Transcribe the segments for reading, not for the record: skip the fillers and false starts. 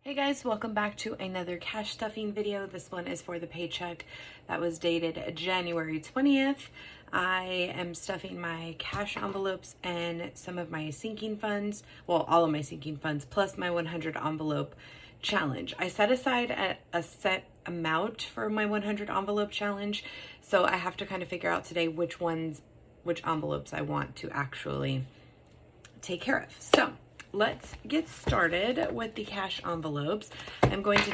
Hey guys, welcome back to another cash stuffing video. This one is for the paycheck that was dated January 20th. I am stuffing my cash envelopes and some of my sinking funds, well, all of my sinking funds, plus my 100 envelope challenge. I set aside a set amount for my 100 envelope challenge, so I have to kind of figure out today which envelopes I want to actually take care of. So let's get started with the cash envelopes. I'm going to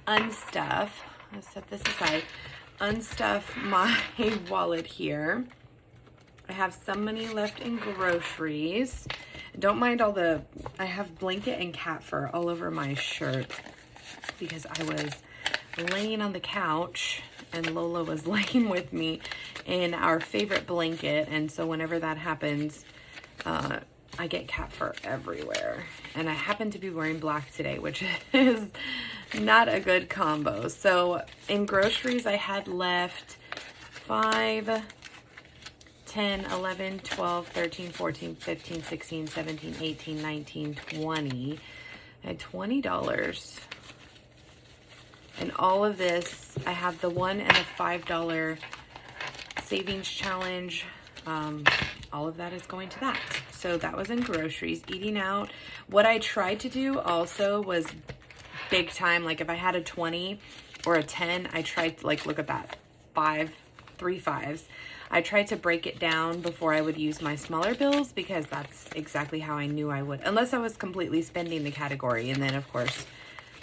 unstuff, I'll set this aside, unstuff my wallet here. I have some money left in groceries. Don't mind I have blanket and cat fur all over my shirt because I was laying on the couch and Lola was laying with me in our favorite blanket. And so whenever that happens, I get cat fur everywhere, and I happen to be wearing black today, which is not a good combo. So in groceries, I had left 5, 10, 11, 12, 13, 14, 15, 16, 17, 18, 19, 20. I had $20. And all of this, I have the $1 and the $5 savings challenge. All of that is going to that. So that was in groceries. Eating out. What I tried to do also was big time. Like if I had a 20 or a 10, I tried to, like, look at that, 3 5s. I tried to break it down before I would use my smaller bills because that's exactly how I knew I would, unless I was completely spending the category. And then of course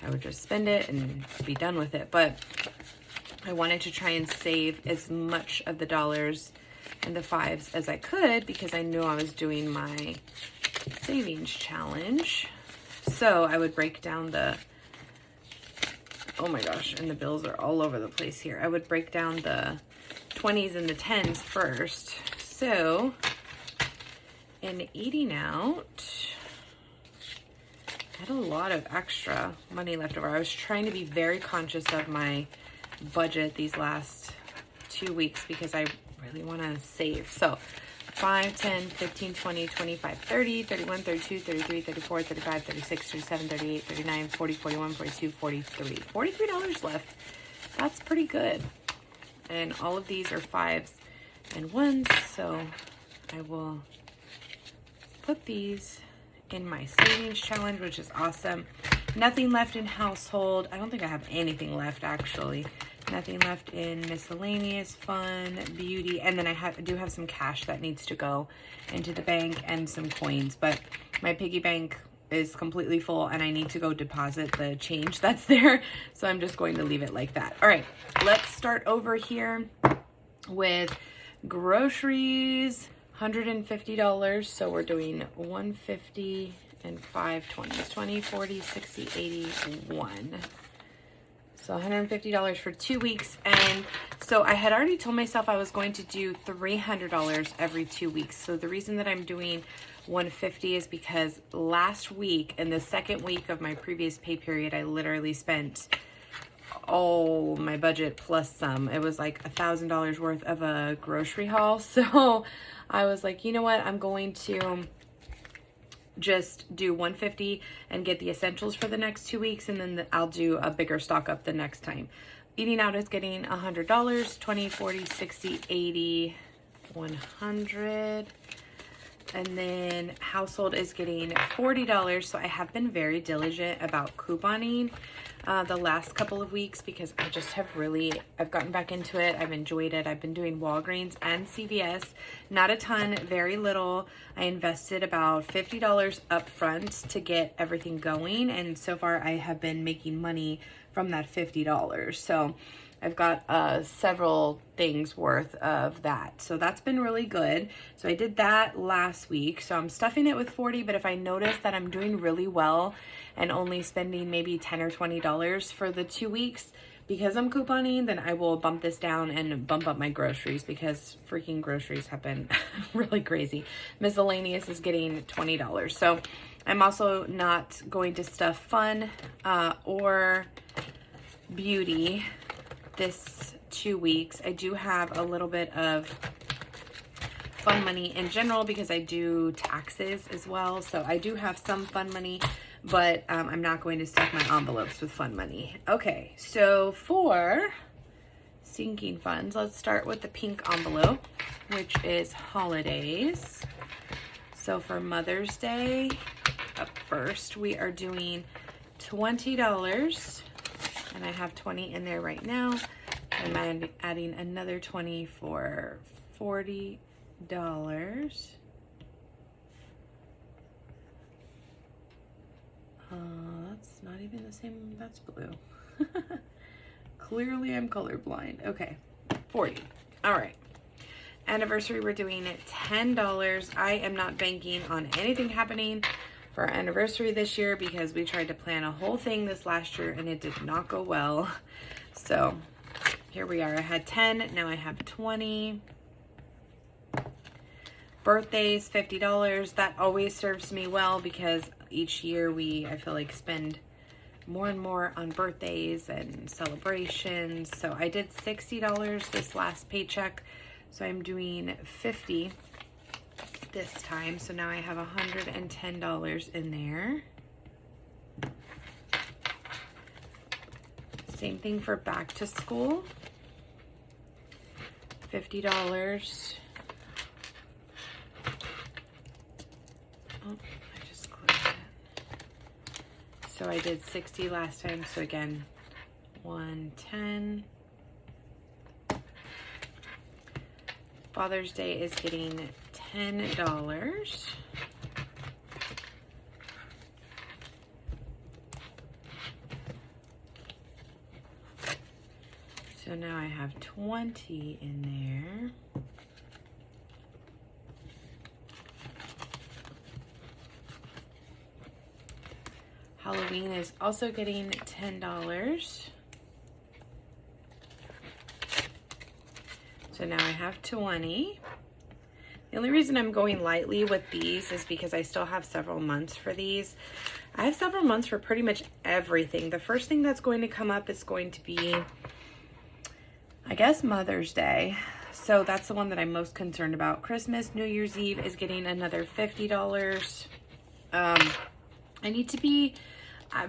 I would just spend it and be done with it. But I wanted to try and save as much of the dollars and the 5s as I could because I knew I was doing my savings challenge. So I would break down oh my gosh, and the bills are all over the place here. I would break down the 20s and the 10s first. So in eating out, I had a lot of extra money left over. I was trying to be very conscious of my budget these last 2 weeks because I really want to save. So 5, 10, 15, 20, 25, 30, 31, 32, 33, 34, 35, 36, 37, 38, 39, 40, 41, 42, 43. $43 left. That's pretty good. And all of these are 5s and 1s. So I will put these in my savings challenge, which is awesome. Nothing left in household. I don't think I have anything left actually. Nothing left in miscellaneous, fun, beauty, and then I do have some cash that needs to go into the bank and some coins, but my piggy bank is completely full and I need to go deposit the change that's there, so I'm just going to leave it like that. All right, let's start over here with groceries. $150, so we're doing $150 and 5 20s, 20, 40, 60, 80, 1. So $150 for 2 weeks. And so I had already told myself I was going to do $300 every 2 weeks. So the reason that I'm doing $150 is because last week, in the second week of my previous pay period, I literally spent all my budget plus some. It was like $1,000 worth of a grocery haul. So I was like, you know what? I'm going to just do $150 and get the essentials for the next 2 weeks, and then I'll do a bigger stock up the next time. Eating out is getting $100, 20, 40, 60, 80, 100. And then household is getting $40. So I have been very diligent about couponing the last couple of weeks because I just have I've gotten back into it. I've enjoyed it. I've been doing Walgreens and CVS. Not a ton, very little. I invested about $50 up front to get everything going. And so far I have been making money from that $50. So I've got several things worth of that. So that's been really good. So I did that last week. So I'm stuffing it with 40, but if I notice that I'm doing really well and only spending maybe $10 or $20 for the 2 weeks because I'm couponing, then I will bump this down and bump up my groceries because freaking groceries have been really crazy. Miscellaneous is getting $20. So I'm also not going to stuff fun or beauty this 2 weeks. I do have a little bit of fun money in general because I do taxes as well. So I do have some fun money, but I'm not going to stuff my envelopes with fun money. Okay, so for sinking funds, let's start with the pink envelope, which is holidays. So for Mother's Day, up first, we are doing $20, and I have 20 in there right now. I'm adding another 20 for $40. That's not even the same, that's blue. Clearly I'm colorblind. Okay, 40. All right. Anniversary, we're doing $10. I am not banking on anything happening for our anniversary this year because we tried to plan a whole thing this last year and it did not go well. So here we are. I had 10, now I have 20. Birthdays, $50. That always serves me well because each year I feel like spend more and more on birthdays and celebrations. So I did $60 this last paycheck. So I'm doing 50 this time. So now I have $110 in there. Same thing for back to school. $50. Oh, I just closed it. So I did 60 last time. So again, 110. Father's Day is getting $10. So now I have 20 in there. Halloween is also getting $10. So now I have 20. The only reason I'm going lightly with these is because I still have several months for these. I have several months for pretty much everything. The first thing that's going to come up is going to be, I guess, Mother's Day. So that's the one that I'm most concerned about. Christmas, New Year's Eve is getting another $50. I need to be,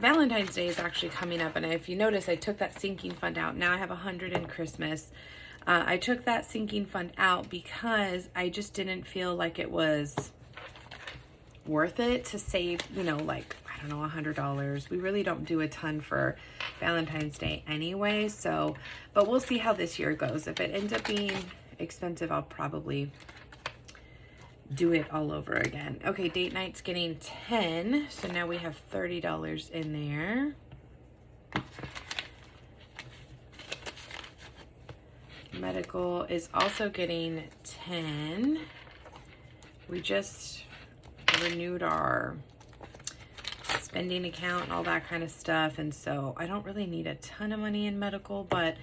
Valentine's Day is actually coming up. And if you notice, I took that sinking fund out. Now I have 100 in Christmas. I took that sinking fund out because I just didn't feel like it was worth it to save, you know, like, I don't know, $100. We really don't do a ton for Valentine's Day anyway. So, but we'll see how this year goes. If it ends up being expensive, I'll probably do it all over again. Okay, date night's getting 10. So now we have $30 in there. Medical is also getting 10. We just renewed our spending account and all that kind of stuff, and so I don't really need a ton of money in medical, but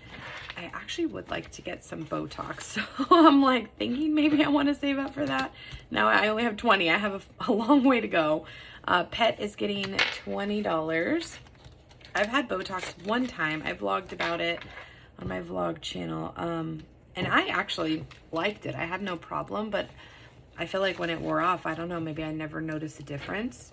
I actually would like to get some Botox. So I'm like thinking maybe I want to save up for that. Now I only have 20. I have a long way to go. Pet is getting $20. I've had Botox one time. I vlogged about it on my vlog channel, and I actually liked it. I had no problem, but I feel like when it wore off, I don't know, maybe I never noticed a difference.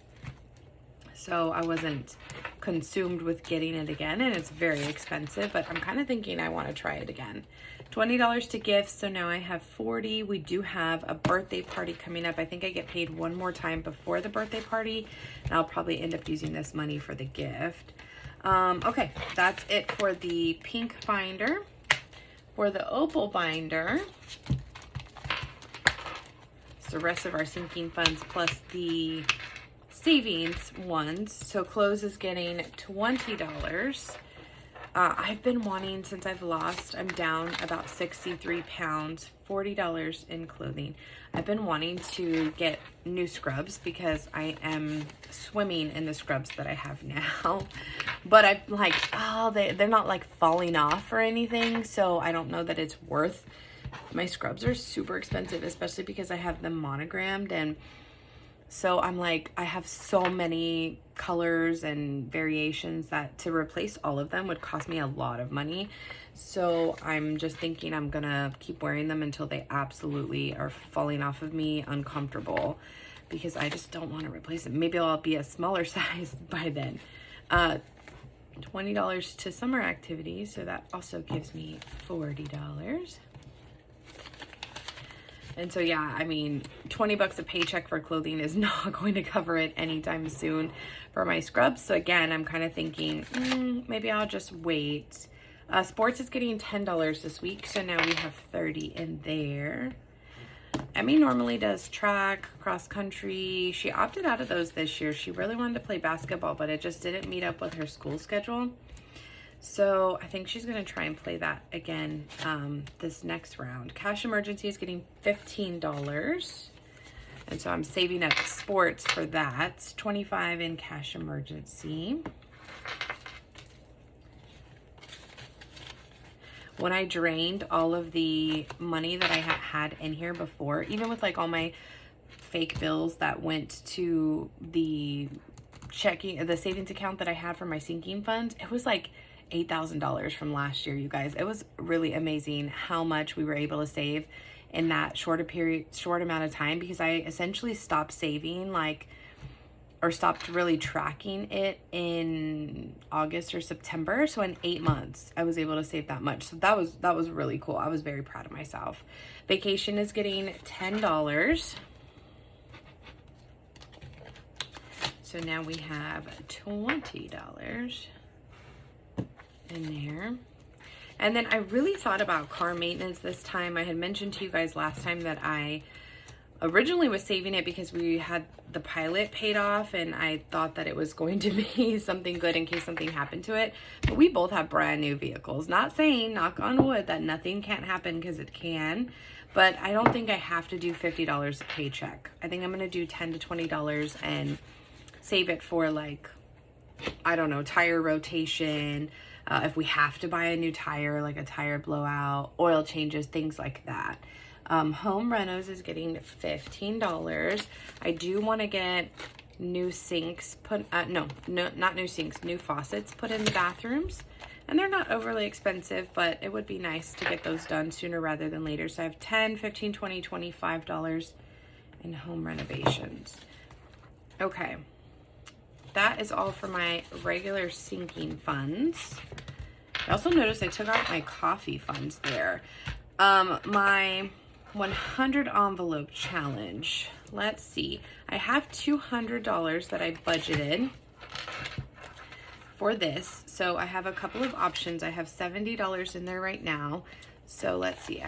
So I wasn't consumed with getting it again, and it's very expensive, but I'm kind of thinking I want to try it again. $20 to gifts, so now I have 40. We do have a birthday party coming up. I think I get paid one more time before the birthday party, and I'll probably end up using this money for the gift. Okay, that's it for the pink binder. For the opal binder, it's the rest of our sinking funds plus the savings ones. So clothes is getting $20. I've been wanting, since I've lost, I'm down about 63 pounds, $40 in clothing. I've been wanting to get new scrubs because I am swimming in the scrubs that I have now. But I'm like, oh, they're not like falling off or anything. So I don't know that it's worth. My scrubs are super expensive, especially because I have them monogrammed. And so I'm like, I have so many colors and variations that to replace all of them would cost me a lot of money. So I'm just thinking I'm gonna keep wearing them until they absolutely are falling off of me, uncomfortable. because I just don't want to replace it. Maybe I'll be a smaller size by then. $20 to summer activities, so that also gives me $40. And so yeah, I mean, 20 bucks a paycheck for clothing is not going to cover it anytime soon for my scrubs. So again, I'm kind of thinking, maybe I'll just wait. Sports is getting $10 this week, so now we have 30 in there. Emmy normally does track, cross country. She opted out of those this year. She really wanted to play basketball, but it just didn't meet up with her school schedule. So I think she's going to try and play that again this next round. Cash emergency is getting $15. And so I'm saving up sports for that. $25 in cash emergency. When I drained all of the money that I had in here before, even with like all my fake bills that went to the savings account that I had for my sinking funds, it was like $8,000 from last year, you guys. It was really amazing how much we were able to save in that short amount of time, because I essentially stopped saving or stopped really tracking it in August or September. So in 8 months, I was able to save that much. So that was really cool. I was very proud of myself. Vacation is getting $10. So now we have $20 in there. And then I really thought about car maintenance this time. I had mentioned to you guys last time that I originally was saving it because we had the Pilot paid off, and I thought that it was going to be something good in case something happened to it. But we both have brand new vehicles. Not saying, knock on wood, that nothing can't happen, because it can. But I don't think I have to do $50 a paycheck. I think I'm going to do $10 to $20 and save it for, like, I don't know, tire rotation, if we have to buy a new tire, like a tire blowout, oil changes, things like that. Home renos is getting $15. I do want to get new sinks put, no, not new sinks, new faucets put in the bathrooms. And they're not overly expensive, but it would be nice to get those done sooner rather than later. So I have $10, $15, $20, $25 in home renovations. Okay. That is all for my regular sinking funds. I also noticed I took out my coffee funds there. My 100 envelope challenge. Let's see. I have $200 that I budgeted for this. So I have a couple of options. I have $70 in there right now. So let's see.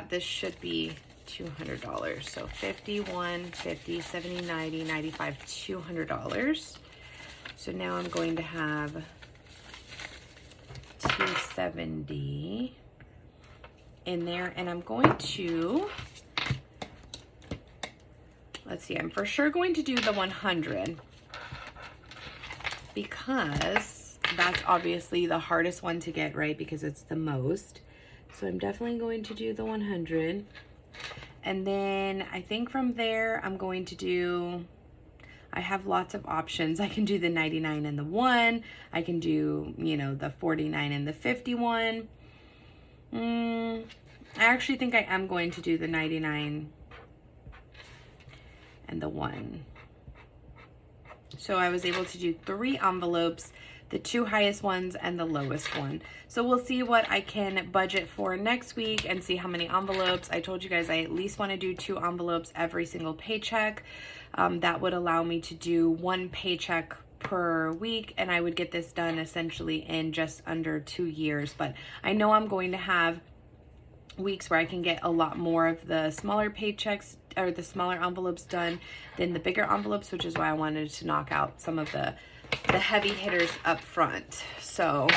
This should be $200. So 51, 50, 70, 90, 95, $200. So now I'm going to have $270 in there, and I'm going to, let's see, I'm for sure going to do the 100 because that's obviously the hardest one to get right, because it's the most. So I'm definitely going to do the 100. And then I think from there I'm going to do, I have lots of options. I can do the 99 and the 1. I can do, the 49 and the 51. I actually think I am going to do the 99 and the 1. So I was able to do 3 envelopes, the 2 highest ones and the lowest one. So we'll see what I can budget for next week and see how many envelopes. I told you guys I at least want to do 2 envelopes every single paycheck. That would allow me to do 1 paycheck per week, and I would get this done essentially in just under 2 years. But I know I'm going to have weeks where I can get a lot more of the smaller paychecks or the smaller envelopes done than the bigger envelopes, which is why I wanted to knock out some of the heavy hitters up front. So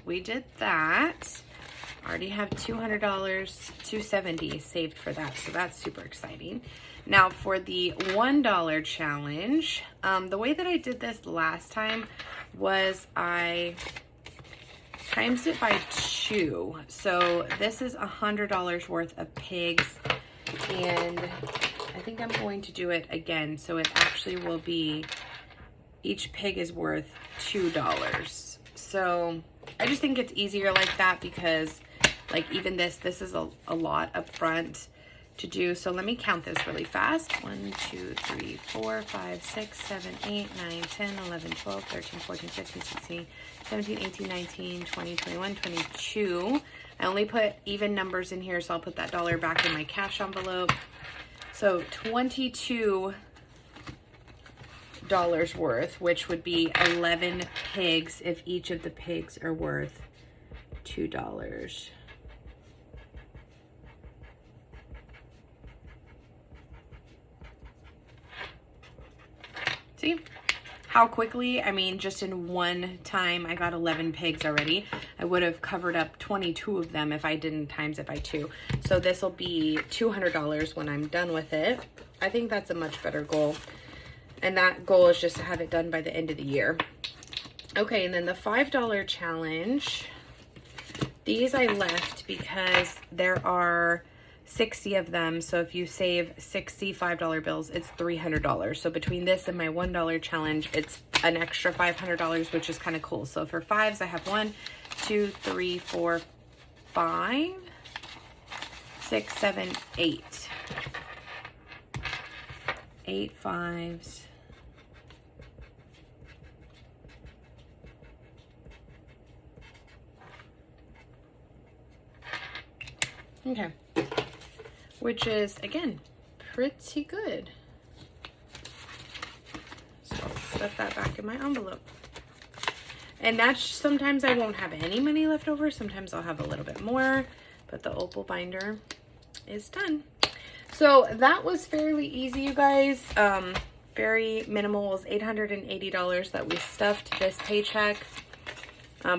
we did that. I already have $200, $270 saved for that, so that's super exciting. Now for the $1 challenge, the way that I did this last time was I times it by 2. So this is $100 worth of pigs, and I think I'm going to do it again. So it actually will be, each pig is worth $2. So I just think it's easier like that, because like even this is a lot up front. to do. So let me count this really fast. 1, 2, 3, 4, 5, 6, 7, 8, 9, 10, 11, 12, 13, 14, 15, 16, 17, 18, 19, 20, 21, 22. I only put even numbers in here, so I'll put that dollar back in my cash envelope. So $22 worth, which would be 11 pigs if each of the pigs are worth $2. See how quickly, I mean, just in one time I got 11 pigs already. I would have covered up 22 of them if I didn't times it by 2. So this will be $200 when I'm done with it. I think that's a much better goal. And that goal is just to have it done by the end of the year. Okay, and then the $5 challenge. These I left because there are 60 of them. So if you save 60 $5 bills, it's $300. So between this and my $1 challenge, it's an extra $500, which is kind of cool. So for fives, I have 1, 2, 3, 4, 5, 6, 7, 8. 8 fives. Okay. Which is, again, pretty good. So I'll stuff that back in my envelope. And that's, sometimes I won't have any money left over. Sometimes I'll have a little bit more, but the Opal binder is done. So that was fairly easy, you guys. Very minimal. It was $880 that we stuffed this paycheck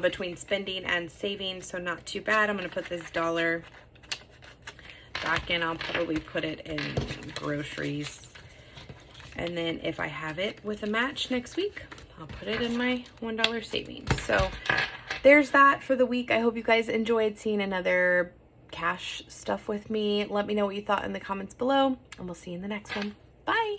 between spending and saving. So not too bad. I'm going to put this dollar back in. I'll probably put it in groceries. And then if I have it with a match next week, I'll put it in my $1 savings. So there's that for the week. I hope you guys enjoyed seeing another cash stuff with me. Let me know what you thought in the comments below, and we'll see you in the next one. Bye.